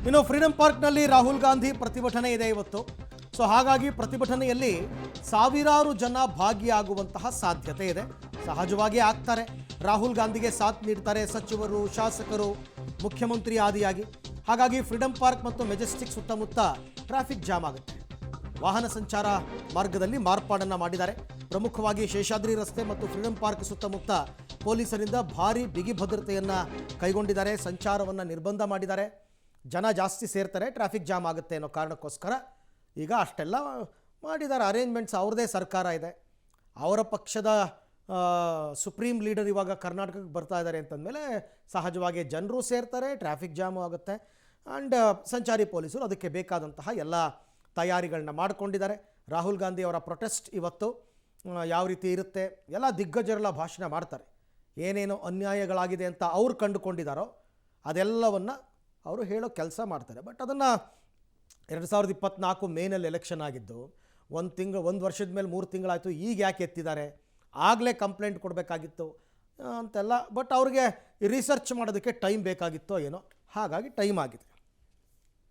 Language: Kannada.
ಇನ್ನು ಫ್ರೀಡಂ ಪಾರ್ಕ್ನಲ್ಲಿ ರಾಹುಲ್ ಗಾಂಧಿ ಪ್ರತಿಭಟನೆ ಇದೆ ಇವತ್ತು. ಸೊ ಹಾಗಾಗಿ ಪ್ರತಿಭಟನೆಯಲ್ಲಿ ಸಾವಿರಾರು ಜನ ಭಾಗಿಯಾಗುವಂತಹ ಸಾಧ್ಯತೆ ಇದೆ. ಸಹಜವಾಗಿ ಆಗ್ತಾರೆ. ರಾಹುಲ್ ಗಾಂಧಿಗೆ ಸಾಥ್ ನೀಡ್ತಾರೆ ಸಚಿವರು, ಶಾಸಕರು, ಮುಖ್ಯಮಂತ್ರಿ ಆದಿಯಾಗಿ. ಹಾಗಾಗಿ ಫ್ರೀಡಂ ಪಾರ್ಕ್ ಮತ್ತು ಮೆಜೆಸ್ಟಿಕ್ ಸುತ್ತಮುತ್ತ ಟ್ರಾಫಿಕ್ ಜಾಮ್ ಆಗುತ್ತೆ. ವಾಹನ ಸಂಚಾರ ಮಾರ್ಗದಲ್ಲಿ ಮಾರ್ಪಾಡನ್ನು ಮಾಡಿದ್ದಾರೆ. ಪ್ರಮುಖವಾಗಿ ಶೇಷಾದ್ರಿ ರಸ್ತೆ ಮತ್ತು ಫ್ರೀಡಂ ಪಾರ್ಕ್ ಸುತ್ತಮುತ್ತ ಪೊಲೀಸರಿಂದ ಭಾರೀ ಬಿಗಿ ಭದ್ರತೆಯನ್ನು ಕೈಗೊಂಡಿದ್ದಾರೆ. ಸಂಚಾರವನ್ನು ನಿರ್ಬಂಧ ಮಾಡಿದ್ದಾರೆ. ಜನ ಜಾಸ್ತಿ ಸೇರ್ತಾರೆ, ಟ್ರಾಫಿಕ್ ಜಾಮ್ ಆಗುತ್ತೆ ಅನ್ನೋ ಕಾರಣಕ್ಕೋಸ್ಕರ ಈಗ ಅಷ್ಟೆಲ್ಲ ಮಾಡಿದ್ದಾರೆ. ಅರೇಂಜ್ಮೆಂಟ್ಸ್ ಅವ್ರದ್ದೇ ಸರ್ಕಾರ ಇದೆ. ಅವರ ಪಕ್ಷದ ಸುಪ್ರೀಂ ಲೀಡರ್ ಇವಾಗ ಕರ್ನಾಟಕಕ್ಕೆ ಬರ್ತಾ ಇದ್ದಾರೆ ಅಂತಂದಮೇಲೆ ಸಹಜವಾಗಿ ಜನರು ಸೇರ್ತಾರೆ, ಟ್ರಾಫಿಕ್ ಜಾಮು ಆಗುತ್ತೆ. ಆ್ಯಂಡ್ ಸಂಚಾರಿ ಪೊಲೀಸರು ಅದಕ್ಕೆ ಬೇಕಾದಂತಹ ಎಲ್ಲ ತಯಾರಿಗಳನ್ನ ಮಾಡಿಕೊಂಡಿದ್ದಾರೆ. ರಾಹುಲ್ ಗಾಂಧಿ ಅವರ ಪ್ರೊಟೆಸ್ಟ್ ಇವತ್ತು ಯಾವ ರೀತಿ ಇರುತ್ತೆ, ಎಲ್ಲ ದಿಗ್ಗಜರೆಲ್ಲ ಭಾಷಣ ಮಾಡ್ತಾರೆ. ಏನೇನು ಅನ್ಯಾಯಗಳಾಗಿದೆ ಅಂತ ಅವ್ರು ಕಂಡುಕೊಂಡಿದ್ದಾರೋ ಅದೆಲ್ಲವನ್ನು ಅವರು ಹೇಳೋ ಕೆಲಸ ಮಾಡ್ತಾರೆ. ಬಟ್ ಅದನ್ನು 2024 ಮೇನಲ್ಲಿ ಎಲೆಕ್ಷನ್ ಆಗಿದ್ದು, ಒಂದು ವರ್ಷದ ಮೇಲೆ 3 ತಿಂಗಳಾಯಿತು. ಈಗ ಯಾಕೆ ಎತ್ತಿದ್ದಾರೆ? ಆಗಲೇ ಕಂಪ್ಲೇಂಟ್ ಕೊಡಬೇಕಾಗಿತ್ತು ಅಂತೆಲ್ಲ. ಬಟ್ ಅವ್ರಿಗೆ ರಿಸರ್ಚ್ ಮಾಡೋದಕ್ಕೆ ಟೈಮ್ ಬೇಕಾಗಿತ್ತೋ ಏನೋ, ಹಾಗಾಗಿ ಟೈಮ್ ಆಗಿದೆ.